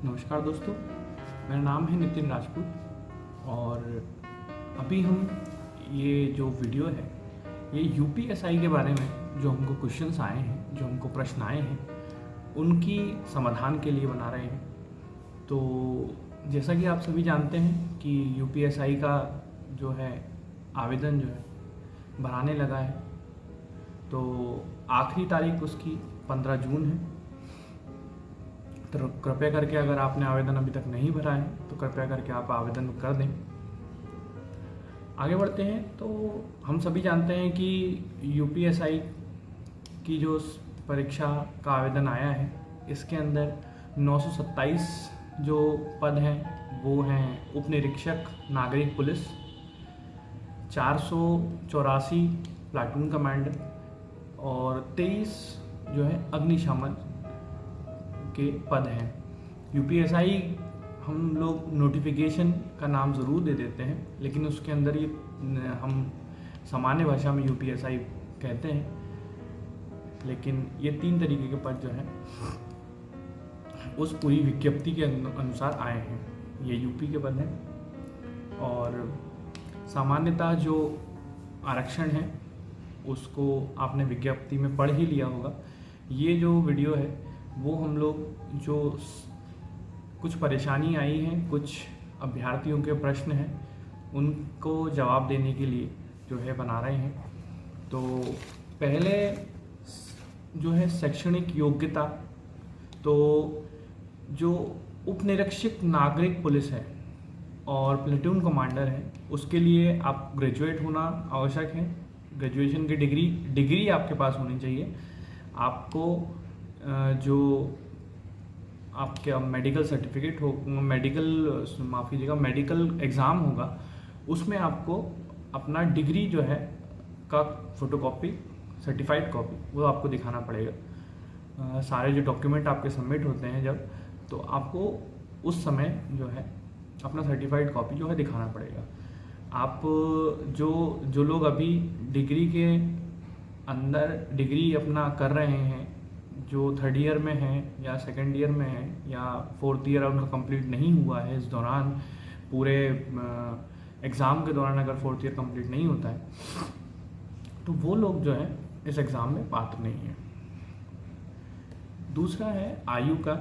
नमस्कार दोस्तों, मेरा नाम है नितिन राजपूत और अभी हम ये जो वीडियो है ये यूपीएसआई के बारे में जो हमको क्वेश्चंस आए हैं, जो हमको प्रश्न आए हैं, उनकी समाधान के लिए बना रहे हैं। तो जैसा कि आप सभी जानते हैं कि यूपीएसआई का जो है आवेदन जो है भराने लगा है। तो आखिरी तारीख उसकी 15 जून है। तो कृपया करके अगर आपने आवेदन अभी तक नहीं भरा है तो कृपया करके आप आवेदन कर दें। आगे बढ़ते हैं। तो हम सभी जानते हैं कि यूपीएसआई की जो परीक्षा का आवेदन आया है, इसके अंदर 927 जो पद हैं वो हैं उप निरीक्षक नागरिक पुलिस, 484 प्लाटून कमांडर और 23 जो है अग्निशमन के पद हैं। यूपीएसआई हम लोग नोटिफिकेशन का नाम ज़रूर दे देते हैं, लेकिन उसके अंदर ये हम सामान्य भाषा में यूपीएसआई कहते हैं। लेकिन ये 3 तरीके के पद जो हैं उस पूरी विज्ञप्ति के अनुसार आए हैं। ये यूपी के पद हैं और सामान्यतः जो आरक्षण है उसको आपने विज्ञप्ति में पढ़ ही लिया होगा। ये जो वीडियो है वो हम लोग जो कुछ परेशानी आई है, कुछ अभ्यर्थियों के प्रश्न हैं, उनको जवाब देने के लिए जो है बना रहे हैं। तो पहले जो है शैक्षणिक योग्यता, तो जो उप निरीक्षक नागरिक पुलिस है और प्लेटून कमांडर है उसके लिए आप ग्रेजुएट होना आवश्यक है। ग्रेजुएशन की डिग्री आपके पास होनी चाहिए। आपको जो आपका मेडिकल सर्टिफिकेट हो, मेडिकल एग्ज़ाम होगा, उसमें आपको अपना डिग्री जो है का फोटोकॉपी, सर्टिफाइड कॉपी, वो आपको दिखाना पड़ेगा। सारे जो डॉक्यूमेंट आपके सबमिट होते हैं जब, तो आपको उस समय जो है अपना सर्टिफाइड कॉपी जो है दिखाना पड़ेगा। आप जो लोग अभी डिग्री के अंदर डिग्री अपना कर रहे हैं, जो 3rd ईयर में हैं या 2nd ईयर में हैं या 4th ईयर उनका कंप्लीट नहीं हुआ है, इस दौरान पूरे एग्ज़ाम के दौरान अगर 4th ईयर कंप्लीट नहीं होता है तो वो लोग जो है इस एग्ज़ाम में पात्र नहीं है। दूसरा है आयु का।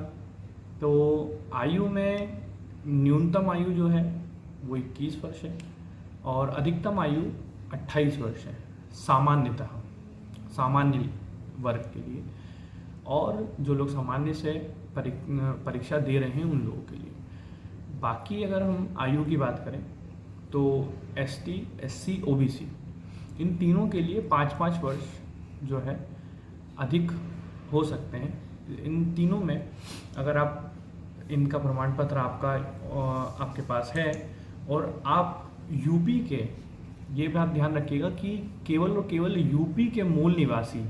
तो आयु में न्यूनतम आयु जो है वो 21 वर्ष है और अधिकतम आयु 28 वर्ष है सामान्यतः, सामान्य वर्ग के लिए, और जो लोग सामान्य से परीक्षा दे रहे हैं उन लोगों के लिए। बाकी अगर हम आयु की बात करें तो एसटी, एससी, ओबीसी, इन तीनों के लिए 5-5 वर्ष जो है अधिक हो सकते हैं। इन तीनों में अगर आप इनका प्रमाण पत्र आपके पास है और आप यूपी के, ये बात ध्यान रखिएगा कि केवल और केवल यूपी के मूल निवासी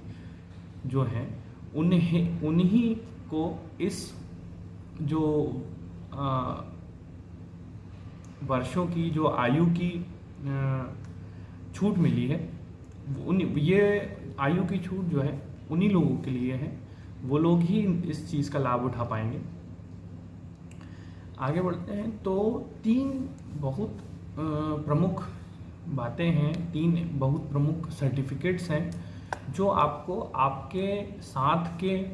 जो हैं उन्हीं को इस जो वर्षों की जो आयु की छूट मिली है, ये आयु की छूट जो है उन्हीं लोगों के लिए है। वो लोग ही इस चीज़ का लाभ उठा पाएंगे। आगे बढ़ते हैं। तो 3 बहुत प्रमुख बातें हैं, 3 बहुत प्रमुख सर्टिफिकेट्स हैं जो आपको आपके साथ के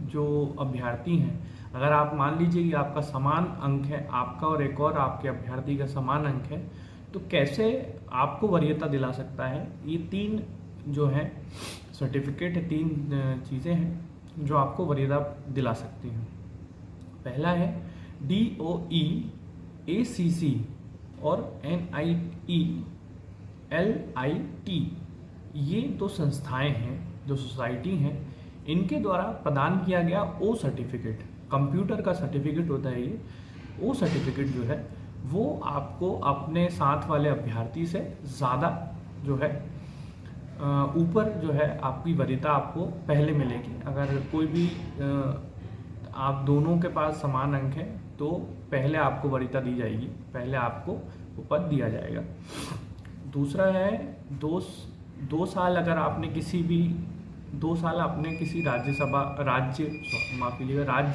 जो अभ्यर्थी हैं, अगर आप मान लीजिए कि आपका समान अंक है, आपका और एक और आपके अभ्यर्थी का समान अंक है, तो कैसे आपको वरीयता दिला सकता है। ये 3 जो है सर्टिफिकेट है, 3 चीज़ें हैं जो आपको वरीयता दिला सकती हैं। पहला है DOE, ACC और NIELIT। ये 2 संस्थाएं हैं, जो सोसाइटी हैं, इनके द्वारा प्रदान किया गया ओ सर्टिफिकेट, कंप्यूटर का सर्टिफिकेट होता है ये। ओ सर्टिफिकेट जो है वो आपको अपने साथ वाले अभ्यर्थी से ज़्यादा जो है ऊपर जो है आपकी वरीयता आपको पहले मिलेगी। अगर कोई भी आप दोनों के पास समान अंक है तो पहले आपको वरीयता दी जाएगी, पहले आपको वो पद दिया जाएगा। दूसरा है 2 साल अगर आपने किसी भी 2 साल आपने किसी राज्य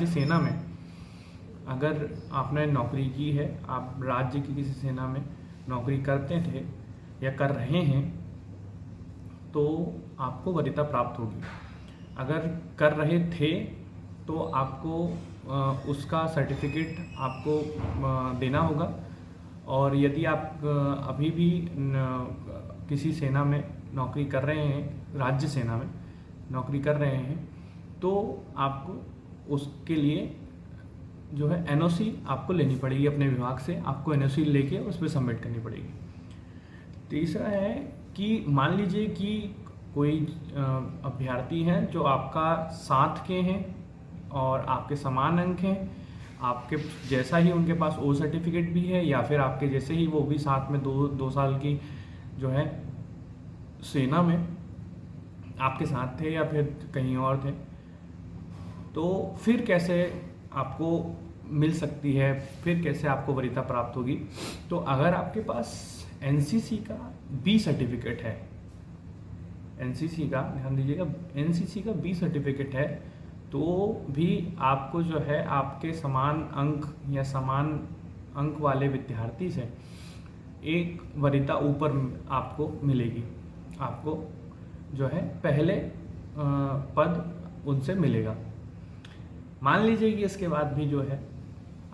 सेना में अगर आपने नौकरी की है, आप राज्य की किसी सेना में नौकरी करते थे या कर रहे हैं, तो आपको वरीयता प्राप्त होगी। अगर कर रहे थे तो आपको उसका सर्टिफिकेट आपको देना होगा। और यदि आप अभी भी किसी सेना में नौकरी कर रहे हैं, राज्य सेना में नौकरी कर रहे हैं, तो आपको उसके लिए जो है एनओसी आपको लेनी पड़ेगी अपने विभाग से। आपको एनओसी लेके उस पर सबमिट करनी पड़ेगी। तीसरा है कि मान लीजिए कि कोई अभ्यर्थी हैं जो आपका साथ के हैं और आपके समान अंक हैं, आपके जैसा ही उनके पास ओ सर्टिफिकेट भी है, या फिर आपके जैसे ही वो भी साथ में दो साल की जो है सेना में आपके साथ थे या फिर कहीं और थे, तो फिर कैसे आपको मिल सकती है, फिर कैसे आपको वरीयता प्राप्त होगी? तो अगर आपके पास एनसीसी का बी सर्टिफिकेट है, एनसीसी का ध्यान दीजिएगा, एनसीसी का बी सर्टिफिकेट है, तो भी आपको जो है आपके समान अंक या समान अंक वाले विद्यार्थी से एक वरीयता ऊपर आपको मिलेगी। आपको जो है पहले पद उनसे मिलेगा। मान लीजिए कि इसके बाद भी जो है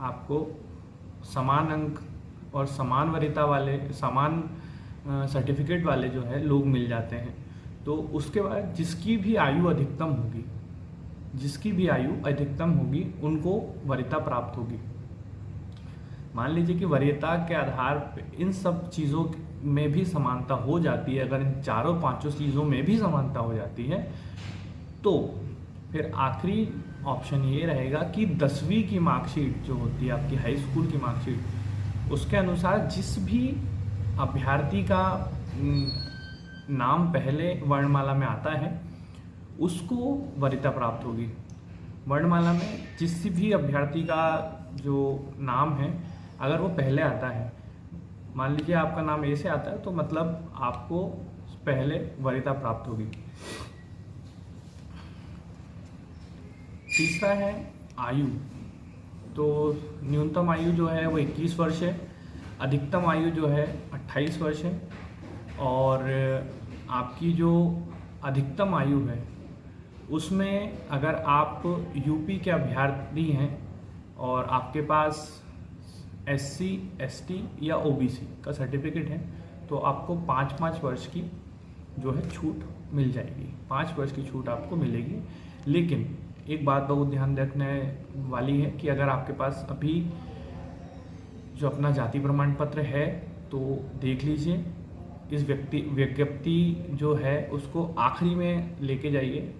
आपको समान अंक और समान वरीयता वाले, समान सर्टिफिकेट वाले जो है लोग मिल जाते हैं, तो उसके बाद जिसकी भी आयु अधिकतम होगी, उनको वरीयता प्राप्त होगी। मान लीजिए कि वरीयता के आधार पर इन सब चीज़ों में भी समानता हो जाती है। अगर इन चारों पांचों चीज़ों में भी समानता हो जाती है, तो फिर आखिरी ऑप्शन ये रहेगा कि 10वीं की मार्कशीट जो होती है, आपकी हाई स्कूल की मार्कशीट, उसके अनुसार जिस भी अभ्यर्थी का नाम पहले वर्णमाला में आता है उसको वरीयता प्राप्त होगी। वर्णमाला में जिस भी अभ्यर्थी का जो नाम है, अगर वो पहले आता है, मान लीजिए आपका नाम ए से आता है, तो मतलब आपको पहले वरीयता प्राप्त होगी। तीसरा है आयु। तो न्यूनतम आयु जो है वो 21 वर्ष है, अधिकतम आयु जो है 28 वर्ष है, और आपकी जो अधिकतम आयु है उसमें अगर आप यूपी के अभ्यर्थी हैं और आपके पास एससी, एसटी या ओबीसी का सर्टिफिकेट है, तो आपको 5-5 वर्ष की जो है छूट मिल जाएगी। 5 वर्ष की छूट आपको मिलेगी। लेकिन एक बात बहुत ध्यान रखने वाली है कि अगर आपके पास अभी जो अपना जाति प्रमाण पत्र है, तो देख लीजिए इस विज्ञप्ति जो है उसको आखिरी में लेके जाइए।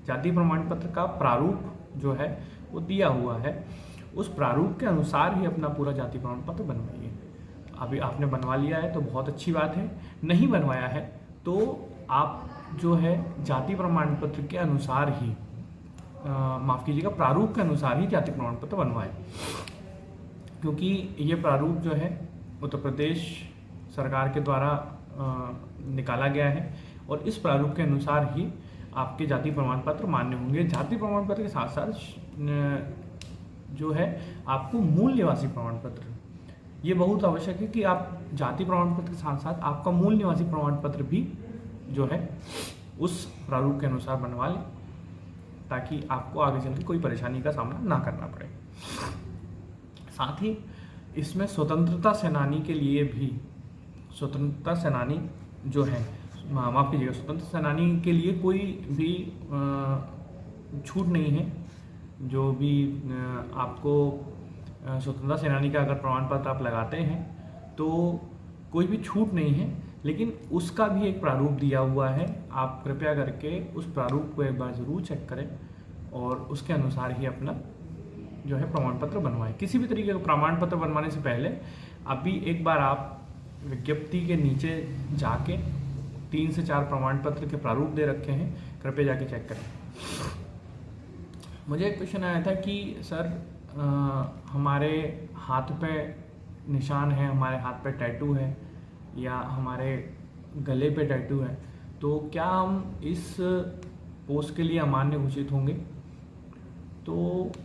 जाति प्रमाण पत्र का प्रारूप जो है वो दिया हुआ है, उस प्रारूप के अनुसार ही अपना पूरा जाति प्रमाण पत्र बनवाइए। अभी आपने बनवा लिया है तो बहुत अच्छी बात है, नहीं बनवाया है तो आप जो है जाति प्रमाण पत्र के अनुसार ही माफ़ कीजिएगा, प्रारूप के अनुसार ही जाति प्रमाण पत्र बनवाएं, क्योंकि ये प्रारूप जो है उत्तर प्रदेश सरकार के द्वारा निकाला गया है और इस प्रारूप के अनुसार ही आपके जाति प्रमाण पत्र मान्य होंगे। जाति प्रमाण पत्र के साथ साथ जो है आपको मूल निवासी प्रमाण पत्र, ये बहुत आवश्यक है कि आप जाति प्रमाण पत्र के साथ साथ आपका मूल निवासी प्रमाण पत्र भी जो है उस प्रारूप के अनुसार बनवा लें, ताकि आपको आगे चल के कोई परेशानी का सामना ना करना पड़े। साथ ही इसमें स्वतंत्रता सेनानी के लिए भी, स्वतंत्रता सेनानी जो है, माफ़ कीजिएगा, स्वतंत्र सेनानी के लिए कोई भी छूट नहीं है। जो भी आपको स्वतंत्रता सेनानी का अगर प्रमाण पत्र आप लगाते हैं तो कोई भी छूट नहीं है, लेकिन उसका भी एक प्रारूप दिया हुआ है। आप कृपया करके उस प्रारूप को एक बार ज़रूर चेक करें और उसके अनुसार ही अपना जो है प्रमाण पत्र बनवाएं। किसी भी तरीके का प्रमाण पत्र बनवाने से पहले अभी एक बार आप विज्ञप्ति के नीचे जाके 3 से 4 प्रमाण पत्र के प्रारूप दे रखे हैं, कृपया जाके चेक करें। मुझे एक क्वेश्चन आया था कि सर हमारे हाथ पे निशान है, हमारे हाथ पे टैटू है या हमारे गले पे टैटू है, तो क्या हम इस पोस्ट के लिए अमान्य घोषित होंगे? तो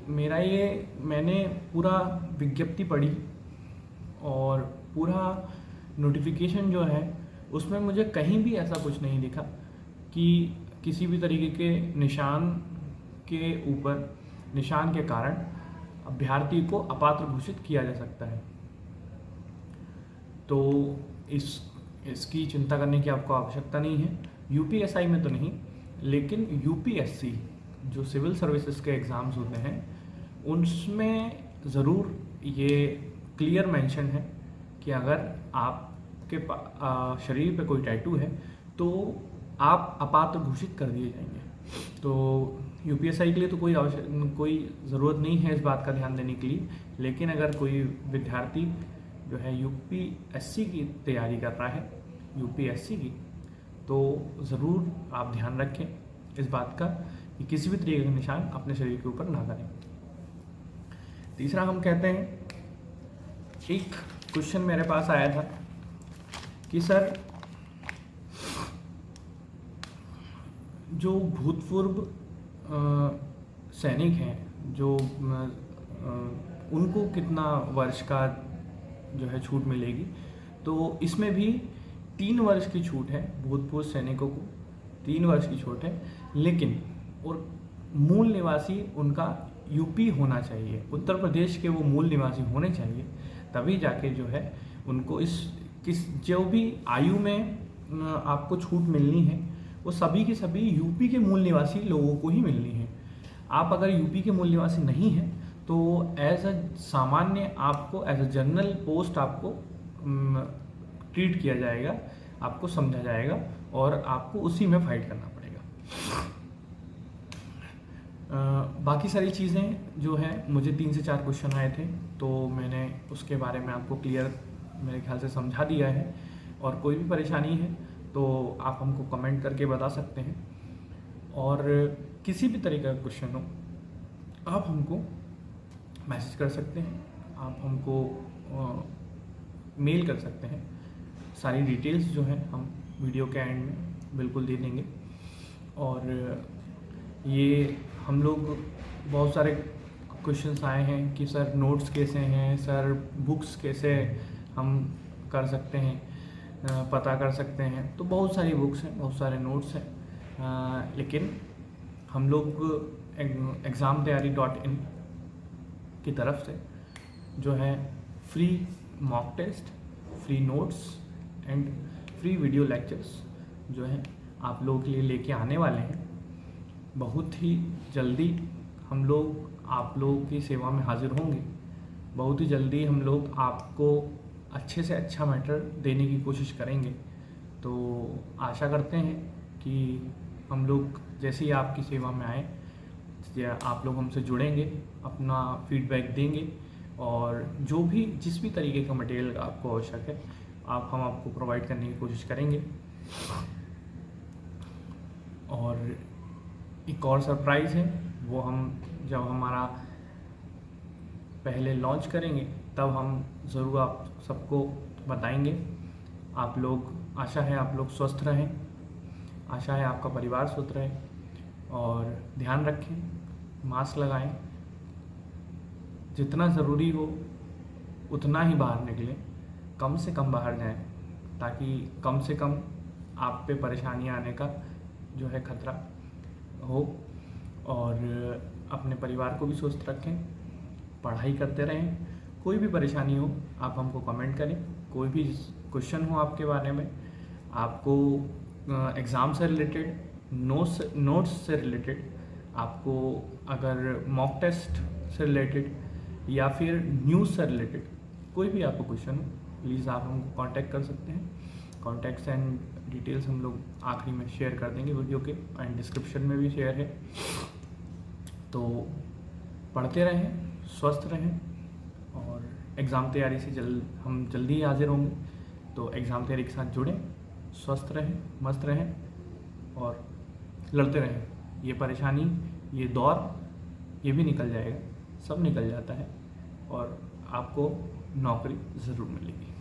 मैंने पूरा विज्ञप्ति पढ़ी और पूरा नोटिफिकेशन जो है उसमें मुझे कहीं भी ऐसा कुछ नहीं दिखा कि किसी भी तरीके के निशान के कारण अभ्यर्थी को अपात्र घोषित किया जा सकता है। तो इसकी चिंता करने की आपको आवश्यकता नहीं है। यूपीएसआई में तो नहीं, लेकिन यूपीएससी जो सिविल सर्विसेज के एग्ज़ाम्स होते हैं उनमें ज़रूर ये क्लियर मेंशन है कि अगर आपके शरीर पे कोई टैटू है तो आप अपात्र घोषित कर दिए जाएंगे। तो यूपीएसआई के लिए तो कोई ज़रूरत नहीं है इस बात का ध्यान देने के लिए, लेकिन अगर कोई विद्यार्थी जो है यूपीएससी की तैयारी कर रहा है, यूपीएससी की, तो ज़रूर आप ध्यान रखें इस बात का कि किसी भी तरीके का निशान अपने शरीर के ऊपर ना करें। तीसरा हम कहते हैं, एक क्वेश्चन मेरे पास आया था कि सर जो भूतपूर्व सैनिक हैं जो उनको कितना वर्ष का जो है छूट मिलेगी। तो इसमें भी 3 वर्ष की छूट है, भूतपूर्व सैनिकों को 3 वर्ष की छूट है, लेकिन और मूल निवासी उनका यूपी होना चाहिए, उत्तर प्रदेश के वो मूल निवासी होने चाहिए, तभी जाके जो है उनको जो भी आयु में आपको छूट मिलनी है वो सभी के सभी यूपी के मूल निवासी लोगों को ही मिलनी है। आप अगर यूपी के मूल निवासी नहीं हैं तो एज अ सामान्य आपको एज अ जनरल पोस्ट आपको ट्रीट किया जाएगा, आपको समझा जाएगा और आपको उसी में फाइट करना पड़ेगा। बाकी सारी चीज़ें जो है मुझे 3 से 4 क्वेश्चन आए थे तो मैंने उसके बारे में आपको क्लियर मेरे ख्याल से समझा दिया है। और कोई भी परेशानी है तो आप हमको कमेंट करके बता सकते हैं, और किसी भी तरीके का क्वेश्चन हो आप हमको मैसेज कर सकते हैं, आप हमको मेल कर सकते हैं। सारी डिटेल्स जो है हम वीडियो के एंड में बिल्कुल दे देंगे। और ये हम लोग बहुत सारे क्वेश्चंस आए हैं कि सर नोट्स कैसे हैं, सर बुक्स कैसे हम कर सकते हैं, पता कर सकते हैं। तो बहुत सारी बुक्स हैं, बहुत सारे नोट्स हैं, लेकिन हम लोग examtayari.in की तरफ से जो है free mock test, free notes and free video lectures जो है आप लोगों के लिए लेके आने वाले हैं। बहुत ही जल्दी हम लोग आप लोगों की सेवा में हाजिर होंगे। बहुत ही जल्दी हम लोग आपको अच्छे से अच्छा मैटर देने की कोशिश करेंगे। तो आशा करते हैं कि हम लोग जैसे ही आपकी सेवा में आए या आप लोग हमसे जुड़ेंगे, अपना फीडबैक देंगे और जिस भी तरीके का मटेरियल आपको आवश्यक है हम आपको प्रोवाइड करने की कोशिश करेंगे। और एक और सरप्राइज़ है, वो हम जब हमारा पहले लॉन्च करेंगे तब हम ज़रूर आप सबको बताएंगे। आप लोग, आशा है आप लोग स्वस्थ रहें, आशा है आपका परिवार स्वस्थ रहे, और ध्यान रखें, मास्क लगाएं, जितना ज़रूरी हो उतना ही बाहर निकलें, कम से कम बाहर जाएं, ताकि कम से कम आप पे परेशानियां आने का जो है खतरा हो। और अपने परिवार को भी स्वस्थ रखें, पढ़ाई करते रहें। कोई भी परेशानी हो आप हमको कमेंट करें, कोई भी क्वेश्चन हो आपके बारे में, आपको एग्ज़ाम से रिलेटेड, नोट्स से रिलेटेड, आपको अगर मॉक टेस्ट से रिलेटेड या फिर न्यूज़ से रिलेटेड कोई भी आपको क्वेश्चन हो, प्लीज़ आप हमको कांटेक्ट कर सकते हैं। कॉन्टैक्ट्स एंड डिटेल्स हम लोग आखिरी में शेयर कर देंगे वीडियो के, एंड डिस्क्रिप्शन में भी शेयर है। तो पढ़ते रहें, स्वस्थ रहें, और एग्ज़ाम तैयारी से हम जल्दी ही हाजिर होंगे। तो एग्ज़ाम तैयारी के साथ जुड़ें, स्वस्थ रहें, मस्त रहें और लड़ते रहें। ये परेशानी, ये दौर, ये भी निकल जाएगा, सब निकल जाता है और आपको नौकरी ज़रूर मिलेगी।